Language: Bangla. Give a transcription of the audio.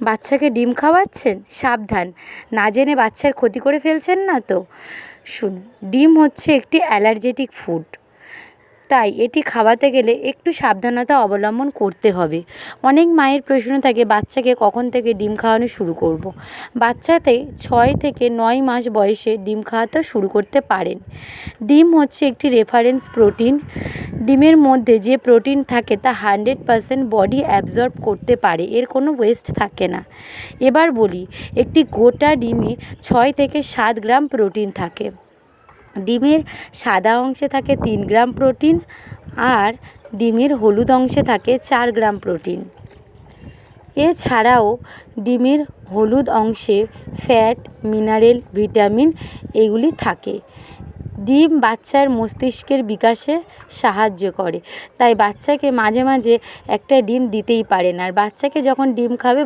বাচ্চাকে ডিম খাওয়াচ্ছেন, সাবধান, না জেনে বাচ্চার ক্ষতি করে ফেলছেন না তো? শুনুন, ডিম হচ্ছে একটি অ্যালার্জেটিক ফুড, তাই এটি খাওয়াতে গেলে একটু সাবধানতা অবলম্বন করতে হবে। অনেক মায়ের প্রশ্ন থাকে, বাচ্চাকে কখন থেকে ডিম খাওয়ানো শুরু করব। বাচ্চাতে 6 থেকে 9 মাস বয়সে ডিম খাওয়াতে শুরু করতে পারেন। ডিম হচ্ছে একটি রেফারেন্স প্রোটিন। ডিমের মধ্যে যে প্রোটিন থাকে তা 100% বডি অ্যাবজর্ব করতে পারে, এর কোনো ওয়েস্ট থাকে না। এবার বলি, একটি গোটা ডিমে 6 থেকে 7 গ্রাম প্রোটিন থাকে। ডিমের সাদা অংশে থাকে 3 গ্রাম প্রোটিন, আর ডিমের হলুদ অংশে থাকে 4 গ্রাম প্রোটিন। এছাড়াও ডিমের হলুদ অংশে ফ্যাট, মিনারেল, ভিটামিন এগুলি থাকে। ডিম বাচ্চার মস্তিষ্কের বিকাশে সাহায্য করে, তাই বাচ্চাকে মাঝে মাঝে একটা ডিম দিতেই পারেন। আর বাচ্চাকে যখন ডিম খাবে